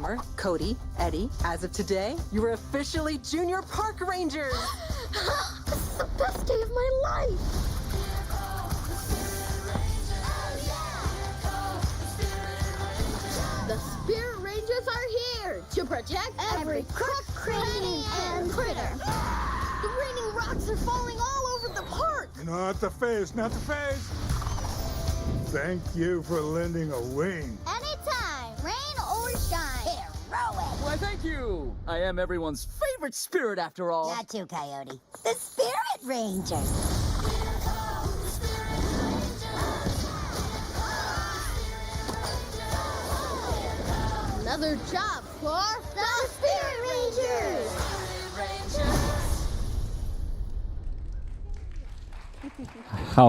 Summer, Cody, Eddie. As of today, you are officially Junior Park Rangers. This is the best day of my life. The Spirit Rangers are here to protect every crook, cranny, and critter. The raining rocks are falling all over the park. Not the face, not the face. Thank you for lending a wing. Anytime, rain or shine. Heroic. Why, thank you. I am everyone's favorite spirit, after all. Not too, Coyote. The Spirit Rangers. Another job for the Spirit Rangers. How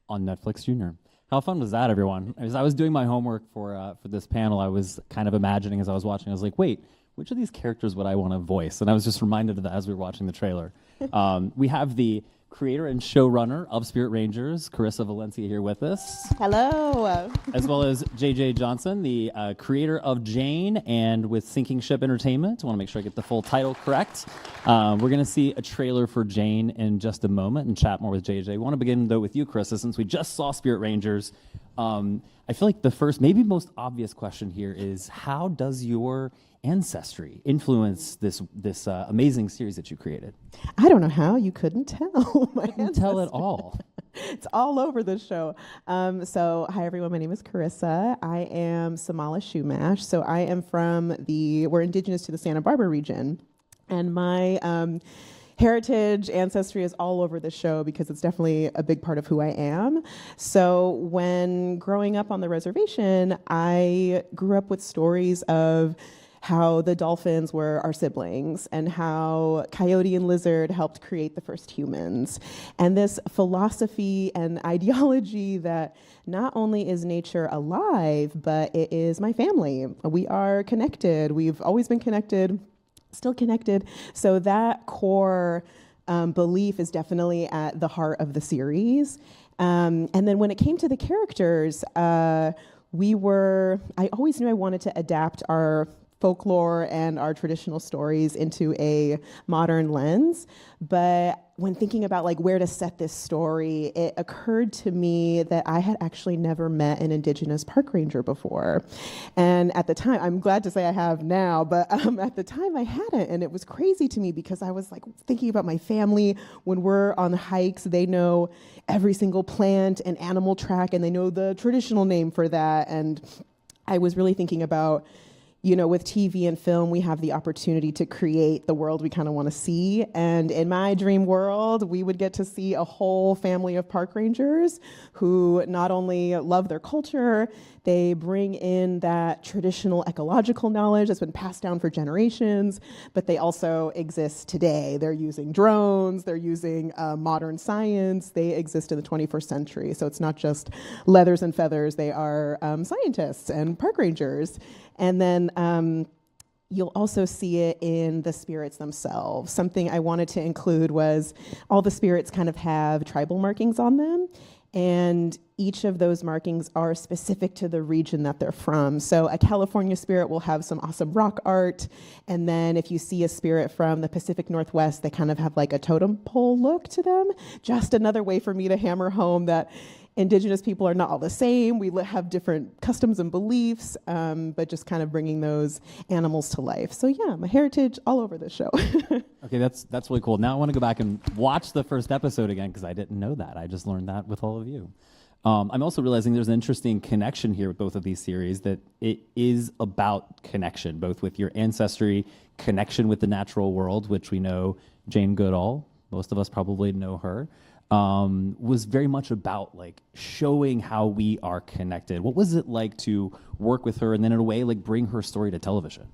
on Netflix Junior. How fun was that, everyone? As I was doing my homework for this panel, I was kind of imagining as I was watching, I was like, wait, which of these characters would I want to voice? And I was just reminded of that as we were watching the trailer. We have the creator and showrunner of Spirit Rangers, Carissa Valencia, here with us. Hello. As well as JJ Johnson, the creator of Jane and with Sinking Ship Entertainment. I want to make sure I get the full title correct. We're going to see a trailer for Jane in just a moment and chat more with JJ. I want to begin, though, with you, Carissa, since we just saw Spirit Rangers. I feel like the first, maybe most obvious question here is, how does your ancestry influence this amazing series that you created? I don't know how. You couldn't tell. I couldn't tell at all. It's all over the show. So, hi everyone. My name is Carissa. I am Somala Shumash. So I am we're indigenous to the Santa Barbara region, and my heritage, ancestry is all over the show because it's definitely a big part of who I am. So when growing up on the reservation, I grew up with stories of how the dolphins were our siblings and how Coyote and Lizard helped create the first humans. And this philosophy and ideology that not only is nature alive, but it is my family. We are connected. We've always been connected, still connected. So that core belief is definitely at the heart of the series. And then when it came to the characters, I always knew I wanted to adapt our folklore and our traditional stories into a modern lens. But when thinking about like where to set this story, it occurred to me that I had actually never met an Indigenous park ranger before. And at the time, I'm glad to say I have now, but at the time I hadn't. And it was crazy to me because I was like thinking about my family. When we're on hikes, they know every single plant and animal track, and they know the traditional name for that. And I was really thinking about, with TV and film, we have the opportunity to create the world we kind of want to see. And in my dream world, we would get to see a whole family of park rangers who not only love their culture, they bring in that traditional ecological knowledge that's been passed down for generations, but they also exist today. They're using drones, they're using modern science, they exist in the 21st century. So it's not just leathers and feathers, they are scientists and park rangers. And then you'll also see it in the spirits themselves. Something I wanted to include was all the spirits kind of have tribal markings on them, and each of those markings are specific to the region that they're from. So a California spirit will have some awesome rock art, and then if you see a spirit from the Pacific Northwest, they kind of have like a totem pole look to them. Just another way for me to hammer home that Indigenous people are not all the same. We have different customs and beliefs, but just kind of bringing those animals to life. So yeah, my heritage all over this show. Okay, that's really cool. Now I want to go back and watch the first episode again because I didn't know that. I just learned that with all of you. I'm also realizing there's an interesting connection here with both of these series, that it is about connection, both with your ancestry, connection with the natural world, which we know Jane Goodall, most of us probably know her, was very much about like showing how we are connected. What was it like to work with her and then in a way like bring her story to television?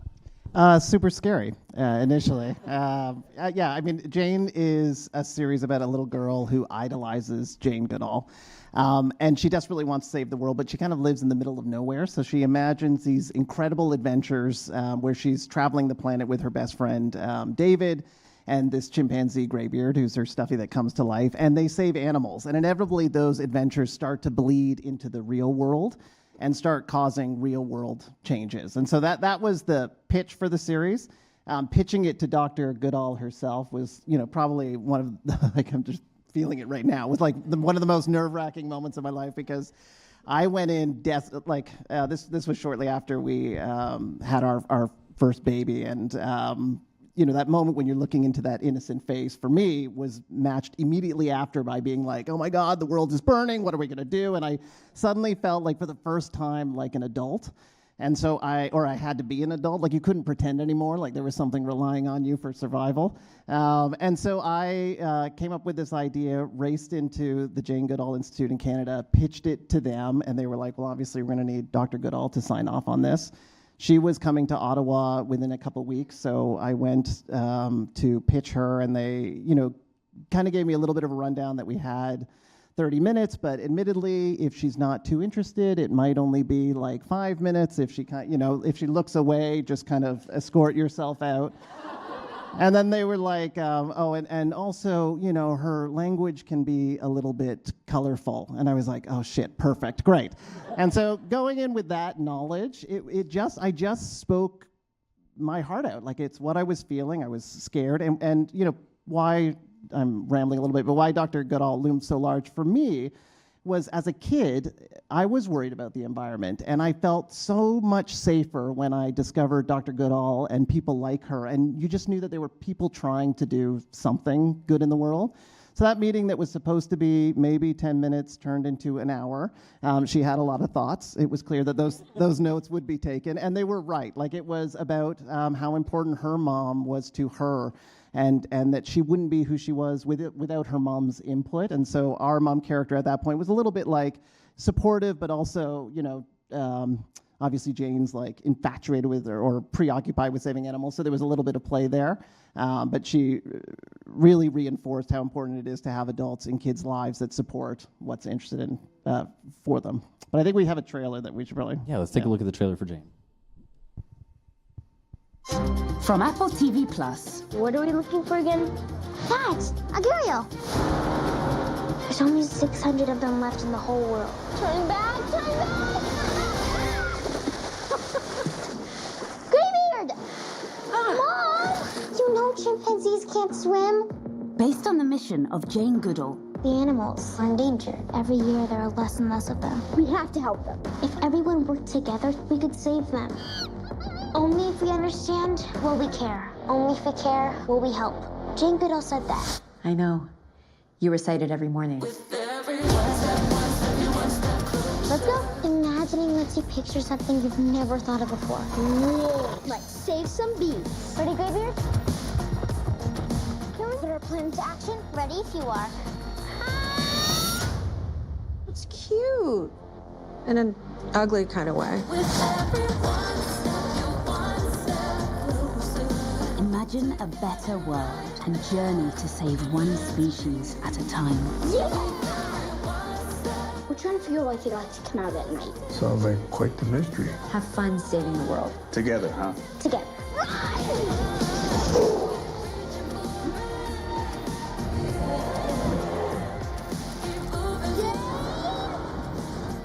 Super scary initially. Yeah, I mean, Jane is a series about a little girl who idolizes Jane Goodall. And she desperately wants to save the world, but she kind of lives in the middle of nowhere. So she imagines these incredible adventures where she's traveling the planet with her best friend, David, and this chimpanzee Graybeard, who's her stuffy that comes to life, and they save animals. And inevitably, those adventures start to bleed into the real world. and start causing real world changes. And so that was the pitch for the series. Pitching it to Dr. Goodall herself was, probably one of the, like, I'm just feeling it right now, was like one of the most nerve-wracking moments of my life, because I went in this was shortly after we had our first baby, and that moment when you're looking into that innocent face for me was matched immediately after by being like, oh my God, the world is burning, what are we gonna do? And I suddenly felt like for the first time like an adult. And so I had to be an adult, like you couldn't pretend anymore, like there was something relying on you for survival. And so I came up with this idea, raced into the Jane Goodall Institute in Canada, pitched it to them, and they were like, well, obviously we're gonna need Dr. Goodall to sign off on this. She was coming to Ottawa within a couple weeks, so I went to pitch her, and they, kind of gave me a little bit of a rundown that we had 30 minutes, but admittedly, if she's not too interested, it might only be like 5 minutes. If she if she looks away, just kind of escort yourself out. And then they were like, and also, her language can be a little bit colorful. And I was like, oh shit, perfect, great. And so going in with that knowledge, I just spoke my heart out. Like, it's what I was feeling. I was scared, and why I'm rambling a little bit, but why Dr. Goodall loomed so large for me was, as a kid, I was worried about the environment, and I felt so much safer when I discovered Dr. Goodall and people like her, and you just knew that there were people trying to do something good in the world. So that meeting that was supposed to be maybe 10 minutes turned into an hour. She had a lot of thoughts. It was clear that those notes would be taken, and they were right. Like, it was about how important her mom was to her, and that she wouldn't be who she was without her mom's input. And so our mom character at that point was a little bit like supportive, but also, obviously Jane's like infatuated with or preoccupied with saving animals, so there was a little bit of play there. But she really reinforced how important it is to have adults in kids' lives that support what's interested in for them. But I think we have a trailer that we should probably... Yeah, let's take a look at the trailer for Jane. From Apple TV Plus. What are we looking for again? Facts! A Guriel! There's only 600 of them left in the whole world. Turn back! Turn back! Greybeard! Mom! You know chimpanzees can't swim. Based on the mission of Jane Goodall. The animals are endangered. Every year there are less and less of them. We have to help them. If everyone worked together, we could save them. Only if we understand, will we care. Only if we care, will we help. Jane Goodall said that. I know. You recite it every morning. Let's go. Imagining lets you picture something you've never thought of before. Whoa. Let's save some bees. Ready, Greybeard? Can we put our plan into action? Ready if you are. It's cute. In an ugly kind of way. Imagine a better world and journey to save one species at a time. Yeah! We're trying to figure out why you'd like to come out at night. Sounds like quite the mystery. Have fun saving the world. Together, huh? Together.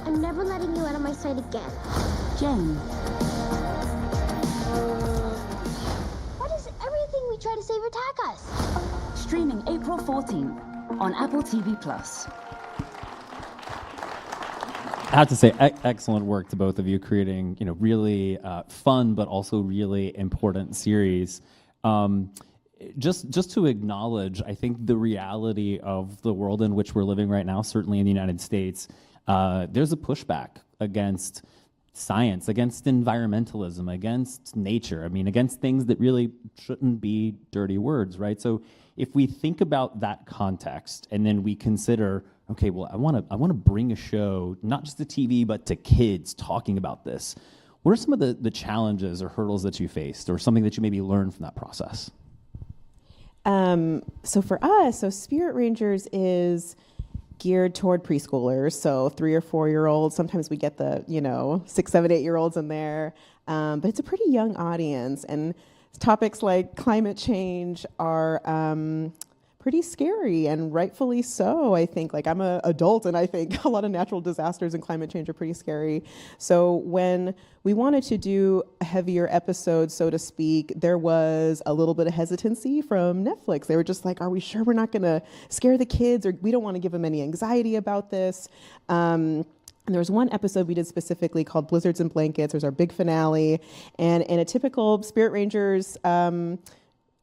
I'm never letting you out of my sight again. Jane. Why does everything we try to save attack us? Streaming April 14th on Apple TV Plus. I have to say, excellent work to both of you, creating really fun but also really important series. Just to acknowledge, I think, the reality of the world in which we're living right now, certainly in the United States, there's a pushback against science, against environmentalism, against nature. I mean, against things that really shouldn't be dirty words, right? So if we think about that context and then we consider, okay, well, I want to bring a show, not just to TV, but to kids talking about this. What are some of the challenges or hurdles that you faced, or something that you maybe learned from that process? So for us, Spirit Rangers is geared toward preschoolers, so 3 or 4 year olds. Sometimes we get the 6, 7, 8 year olds in there, but it's a pretty young audience, and topics like climate change are pretty scary, and rightfully so. I think, like, I'm an adult, and I think a lot of natural disasters and climate change are pretty scary. So when we wanted to do a heavier episode, so to speak, there was a little bit of hesitancy from Netflix. They were just like, are we sure we're not going to scare the kids, or we don't want to give them any anxiety about this? And there was one episode we did specifically called Blizzards and Blankets. It was our big finale. And in a typical Spirit Rangers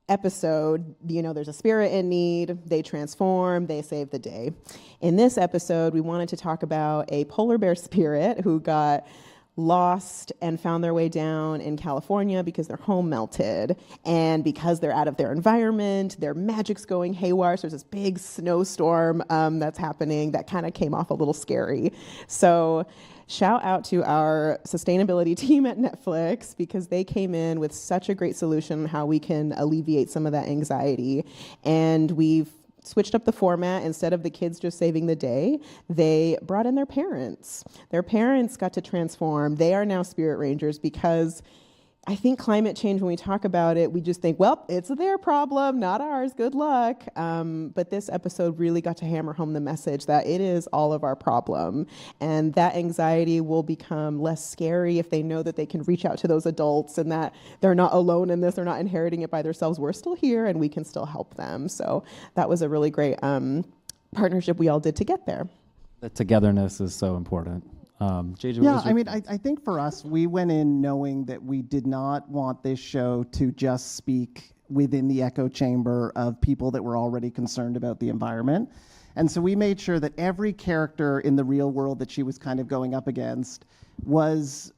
episode, there's a spirit in need, they transform, they save the day. In this episode, we wanted to talk about a polar bear spirit who got lost and found their way down in California because their home melted, and because they're out of their environment, their magic's going haywire. So there's this big snowstorm that's happening that kind of came off a little scary. So shout out to our sustainability team at Netflix, because they came in with such a great solution on how we can alleviate some of that anxiety. And we've switched up the format. Instead of the kids just saving the day, they brought in their parents. Their parents got to transform. They are now Spirit Rangers, because I think climate change, when we talk about it, we just think, well, it's their problem, not ours, good luck. But this episode really got to hammer home the message that it is all of our problem. And that anxiety will become less scary if they know that they can reach out to those adults, and that they're not alone in this, they're not inheriting it by themselves. We're still here, and we can still help them. So that was a really great partnership we all did to get there. The togetherness is so important. JJ, Yeah, I mean, I think for us, we went in knowing that we did not want this show to just speak within the echo chamber of people that were already concerned about the environment. And so we made sure that every character in the real world that she was kind of going up against was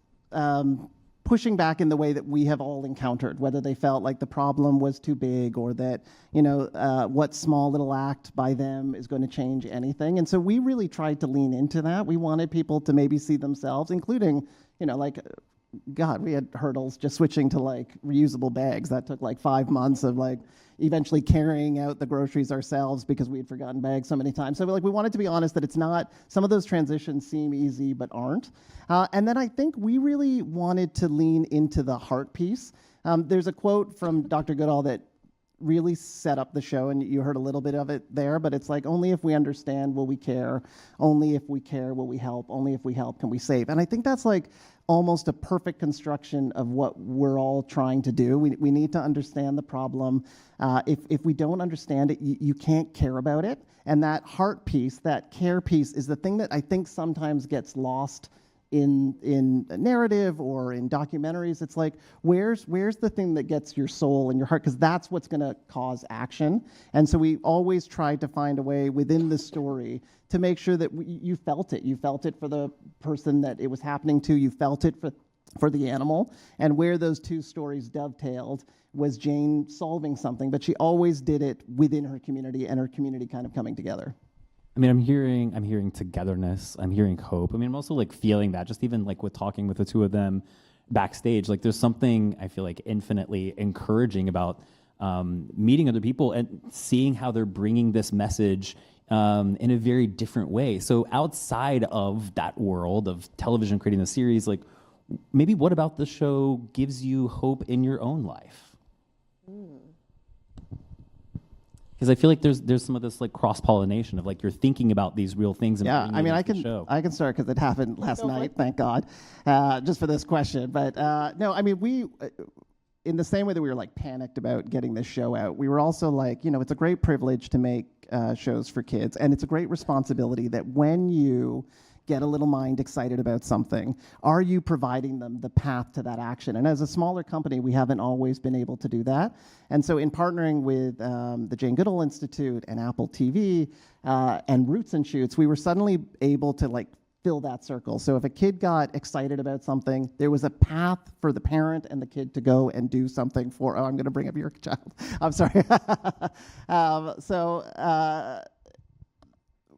pushing back in the way that we have all encountered, whether they felt like the problem was too big, or that, what small little act by them is going to change anything. And so we really tried to lean into that. We wanted people to maybe see themselves, including, God, we had hurdles just switching to reusable bags. That took 5 months of eventually carrying out the groceries ourselves because we had forgotten bags so many times. So we wanted to be honest that it's not, some of those transitions seem easy but aren't. And then I think we really wanted to lean into the heart piece. There's a quote from Dr. Goodall that really set up the show, and you heard a little bit of it there, but it's only if we understand will we care, only if we care will we help, only if we help can we save. And I think that's almost a perfect construction of what we're all trying to do. We need to understand the problem. If we don't understand it, you can't care about it. And that heart piece, that care piece, is the thing that I think sometimes gets lost in narrative or in documentaries. It's where's the thing that gets your soul and your heart, because that's what's going to cause action. And so we always tried to find a way within the story to make sure that you felt it. You felt it for the person that it was happening to. You felt it for the animal. And where those two stories dovetailed was Jane solving something, but she always did it within her community, and her community kind of coming together. I mean, I'm hearing togetherness. I'm hearing hope. I mean, I'm also feeling that, just even with talking with the two of them backstage. There's something I feel infinitely encouraging about meeting other people and seeing how they're bringing this message in a very different way. So outside of that world of television creating the series, maybe what about the show gives you hope in your own life? Because I feel there's some of this cross-pollination of you're thinking about these real things. And yeah, I mean, I can start because it happened last night. Thank God, just for this question. But no, I mean, we, in the same way that we were panicked about getting this show out, we were also it's a great privilege to make shows for kids, and it's a great responsibility that when you get a little mind excited about something, are you providing them the path to that action? And as a smaller company, we haven't always been able to do that. And so in partnering with the Jane Goodall Institute and Apple TV and Roots and Shoots, we were suddenly able to fill that circle. So if a kid got excited about something, there was a path for the parent and the kid to go and do something for, I'm going to bring up your child. I'm sorry.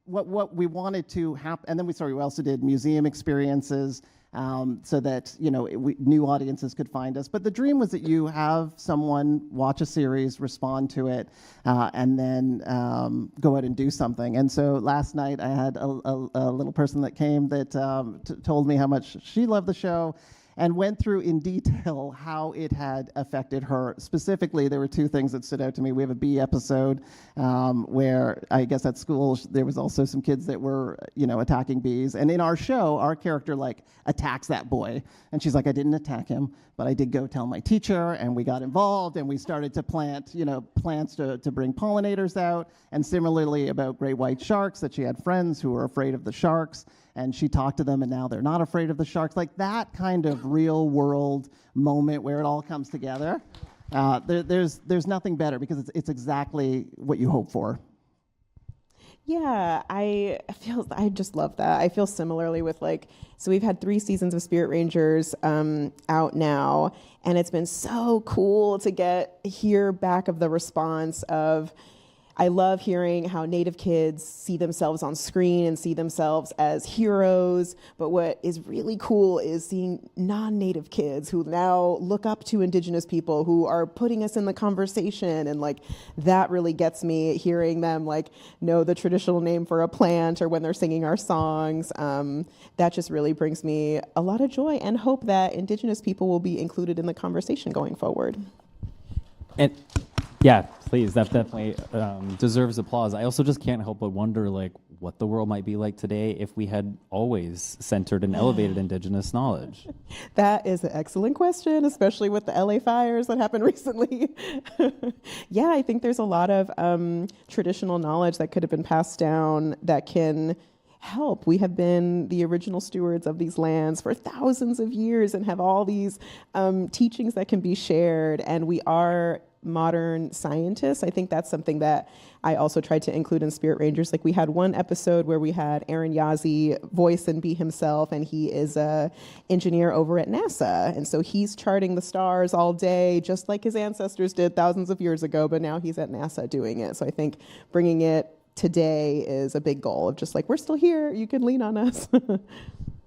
What we wanted to happen, and then we also did museum experiences so that new audiences could find us. But the dream was that you have someone watch a series, respond to it, and then go out and do something. And so last night I had a little person that came that told me how much she loved the show. and went through in detail how it had affected her. Specifically, there were two things that stood out to me. We have a bee episode where I guess at school there was also some kids that were, attacking bees. And in our show, our character attacks that boy. And she's like, I didn't attack him, but I did go tell my teacher, and we got involved, and we started to plant, plants to bring pollinators out. And similarly about great white sharks, that she had friends who were afraid of the sharks, and she talked to them, and now they're not afraid of the sharks. Like that kind of real world moment where it all comes together. There's nothing better, because it's exactly what you hope for. Yeah, I just love that. I feel similarly with so we've had 3 seasons of Spirit Rangers out now, and it's been so cool to hear back of the response of, I love hearing how Native kids see themselves on screen and see themselves as heroes. But what is really cool is seeing non-Native kids who now look up to Indigenous people who are putting us in the conversation. And that really gets me, hearing them know the traditional name for a plant, or when they're singing our songs. That just really brings me a lot of joy and hope that Indigenous people will be included in the conversation going forward. And yeah, please, that definitely deserves applause. I also just can't help but wonder what the world might be like today if we had always centered and elevated Indigenous knowledge. That is an excellent question, especially with the LA fires that happened recently. Yeah, I think there's a lot of traditional knowledge that could have been passed down that can help. We have been the original stewards of these lands for thousands of years and have all these teachings that can be shared, and we are modern scientists. I think that's something that I also tried to include in Spirit Rangers. We had one episode where we had Aaron Yazzie voice and be himself, and he is a engineer over at NASA. And so he's charting the stars all day, just like his ancestors did thousands of years ago, but now he's at NASA doing it. So I think bringing it today is a big goal of just we're still here, you can lean on us.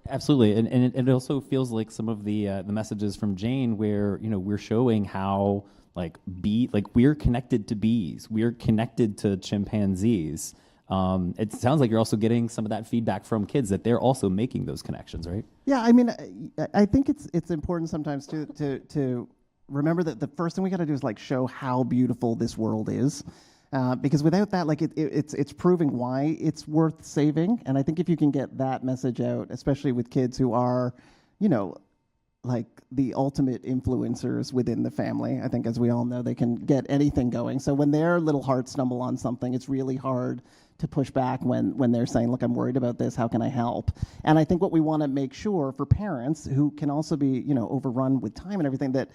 Absolutely, and it also feels like some of the messages from Jane, where we're showing how we're connected to bees, we're connected to chimpanzees. It sounds like you're also getting some of that feedback from kids that they're also making those connections, right? Yeah, I mean, I think it's important sometimes to remember that the first thing we got to do is show how beautiful this world is. Because without that, it's proving why it's worth saving. And I think if you can get that message out, especially with kids who are, the ultimate influencers within the family, I think, as we all know, they can get anything going. So when their little hearts stumble on something, it's really hard to push back when they're saying, look, I'm worried about this, how can I help? And I think what we want to make sure for parents who can also be, overrun with time and everything, that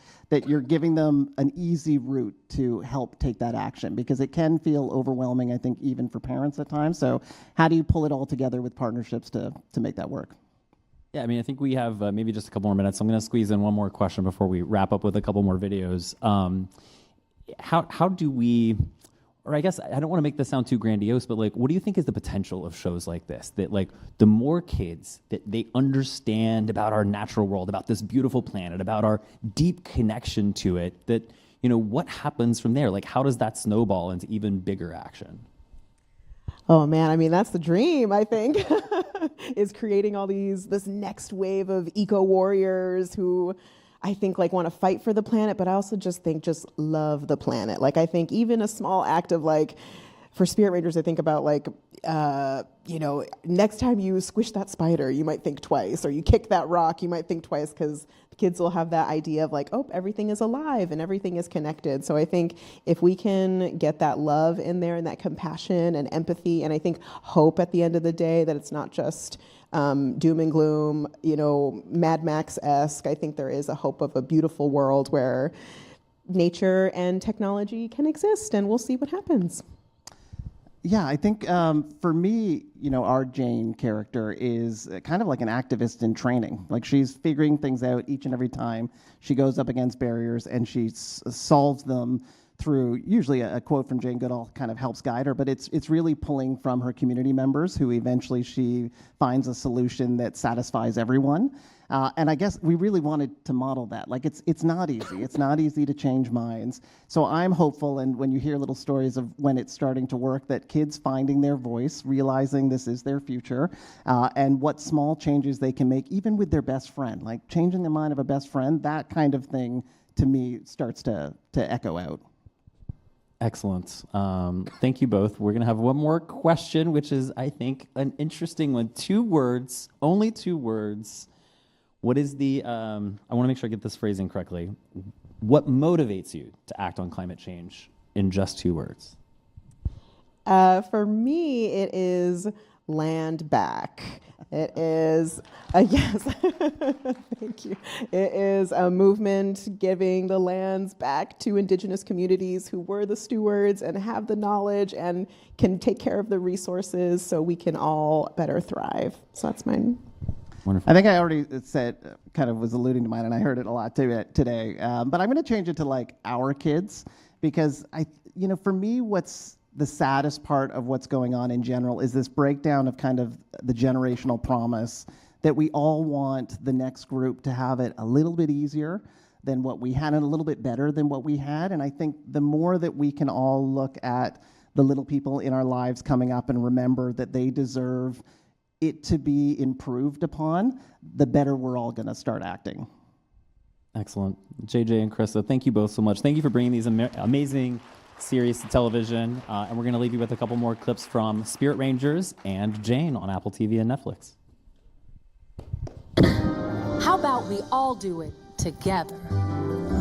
you're giving them an easy route to help take that action, because it can feel overwhelming, I think, even for parents at times. So how do you pull it all together with partnerships to make that work? Yeah, I mean, I think we have maybe just a couple more minutes. I'm going to squeeze in one more question before we wrap up with a couple more videos. How do we, or I guess I don't want to make this sound too grandiose, but what do you think is the potential of shows like this? That the more kids that they understand about our natural world, about this beautiful planet, about our deep connection to it, that what happens from there? How does that snowball into even bigger action? Oh man, I mean, that's the dream, I think, is creating this next wave of eco warriors who I think want to fight for the planet, but I also just love the planet. I think even a small act of for Spirit Rangers, I think about next time you squish that spider, you might think twice, or you kick that rock, you might think twice, because kids will have that idea of oh, everything is alive and everything is connected. So I think if we can get that love in there and that compassion and empathy, and I think hope at the end of the day, that it's not just doom and gloom, Mad Max-esque. I think there is a hope of a beautiful world where nature and technology can exist, and we'll see what happens. Yeah, I think for me, our Jane character is kind of like an activist in training. She's figuring things out each and every time she goes up against barriers, and she solves them through usually a quote from Jane Goodall kind of helps guide her, but it's really pulling from her community members who eventually she finds a solution that satisfies everyone. And I guess we really wanted to model that. Like it's not easy. It's not easy to change minds. So I'm hopeful, and when you hear little stories of when it's starting to work, that kids finding their voice, realizing this is their future, and what small changes they can make, even with their best friend, like changing the mind of a best friend, that kind of thing to me starts to echo out. Excellent. Thank you both. We're going to have one more question, which is, I think, an interesting one. 2 words, only 2 words. What is the, I want to make sure I get this phrasing correctly. What motivates you to act on climate change in just 2 words? For me, it is land back. It is, yes, thank you. It is a movement giving the lands back to indigenous communities who were the stewards and have the knowledge and can take care of the resources so we can all better thrive. So that's mine. Wonderful. I think I already said, kind of was alluding to mine, and I heard it a lot today. But I'm going to change it to like our kids, because for me, what's the saddest part of what's going on in general is this breakdown of kind of the generational promise that we all want the next group to have it a little bit easier than what we had and a little bit better than what we had. And I think the more that we can all look at the little people in our lives coming up and remember that they deserve it to be improved upon, the better we're all going to start acting. Excellent. JJ and Krista, thank you both so much. Thank you for bringing these amazing series to television. And we're going to leave you with a couple more clips from Spirit Rangers and Jane on Apple TV and Netflix. How about we all do it together?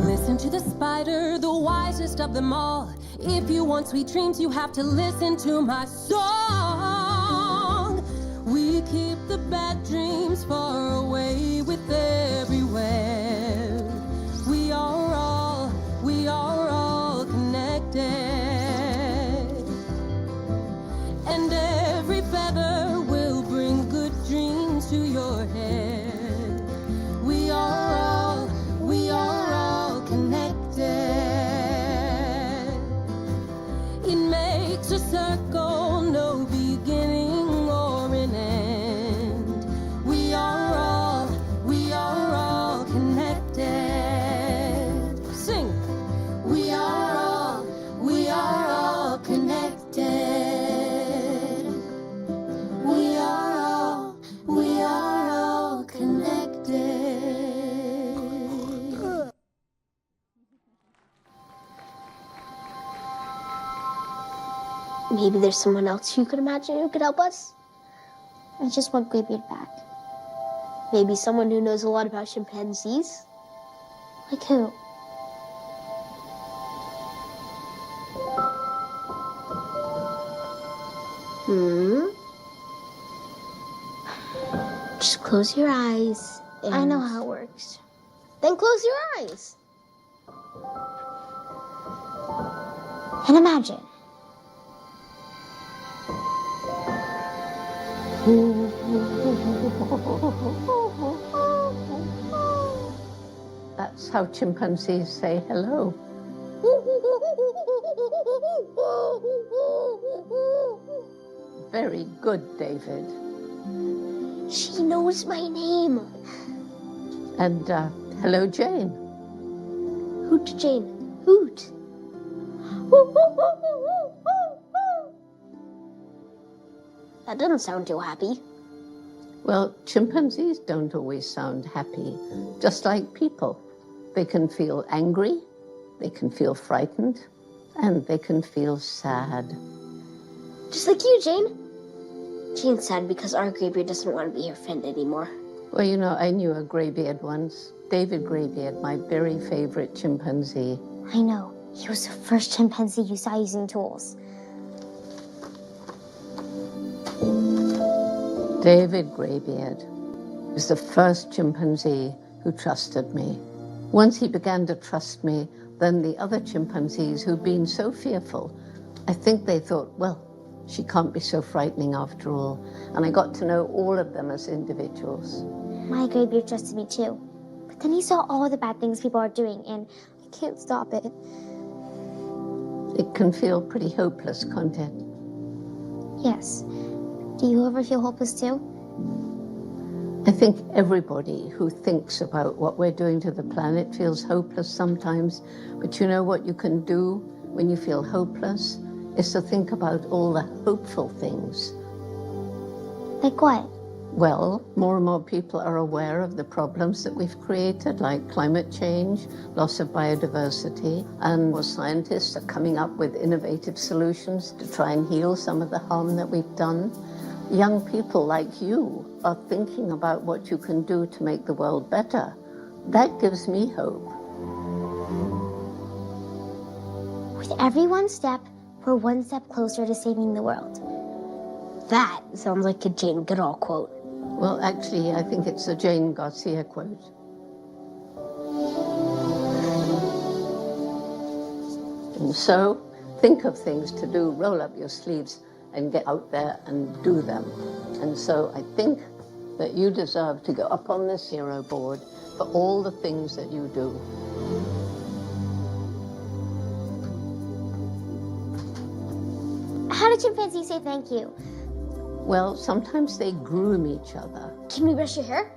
Listen to the spider, the wisest of them all. If you want sweet dreams, you have to listen to my song. We keep the bad dreams far away with everywhere. We are all connected. And every feather will bring good dreams to your head. We are all connected. It makes a circle, no beginning or an end. We are all connected. Sing. We are all connected. We are all connected. Maybe there's someone else you could imagine who could help us. I just want Graybeard back. Maybe someone who knows a lot about chimpanzees. Like who? Just close your eyes. I know how it works. Then close your eyes. And imagine. That's how chimpanzees say hello. Very good, David. She knows my name. And hello, Jane. Hoot, Jane. Hoot. That doesn't sound too happy. Well, chimpanzees don't always sound happy, just like people. They can feel angry, they can feel frightened, and they can feel sad. Just like you, Jane. Jane's sad because our graybeard doesn't want to be her friend anymore. Well, you know, I knew a graybeard once. David Graybeard, my very favorite chimpanzee. I know. He was the first chimpanzee you saw using tools. David Graybeard was the first chimpanzee who trusted me. Once he began to trust me, then the other chimpanzees who'd been so fearful, I think they thought, well, she can't be so frightening after all. And I got to know all of them as individuals. My graybeard trusted me too. But then he saw all the bad things people are doing, and I can't stop it. It can feel pretty hopeless, can't it? Yes. Do you ever feel hopeless too? I think everybody who thinks about what we're doing to the planet feels hopeless sometimes. But you know what you can do when you feel hopeless? Is to think about all the hopeful things. Like what? Well, more and more people are aware of the problems that we've created, like climate change, loss of biodiversity, and more scientists are coming up with innovative solutions to try and heal some of the harm that we've done. Young people like you are thinking about what you can do to make the world better. That gives me hope. With every one step, we're one step closer to saving the world. That sounds like a Jane Goodall quote. Well, actually, I think it's a Jane Garcia quote. And so, think of things to do, roll up your sleeves, and get out there and do them. And so I think that you deserve to go up on this hero board for all the things that you do. How do chimpanzees say thank you? Well, sometimes they groom each other. Can we brush your hair?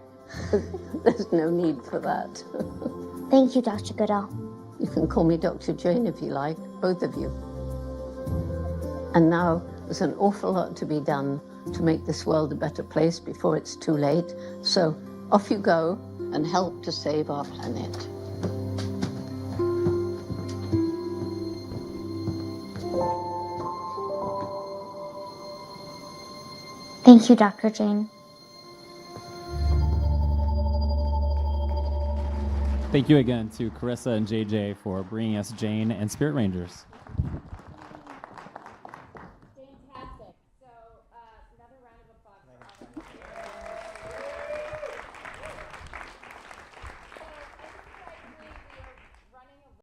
There's no need for that. Thank you, Dr. Goodall. You can call me Dr. Jane if you like, both of you. And now there's an awful lot to be done to make this world a better place before it's too late. So off you go and help to save our planet. Thank you, Dr. Jane. Thank you again to Carissa and JJ for bringing us Jane and Spirit Rangers.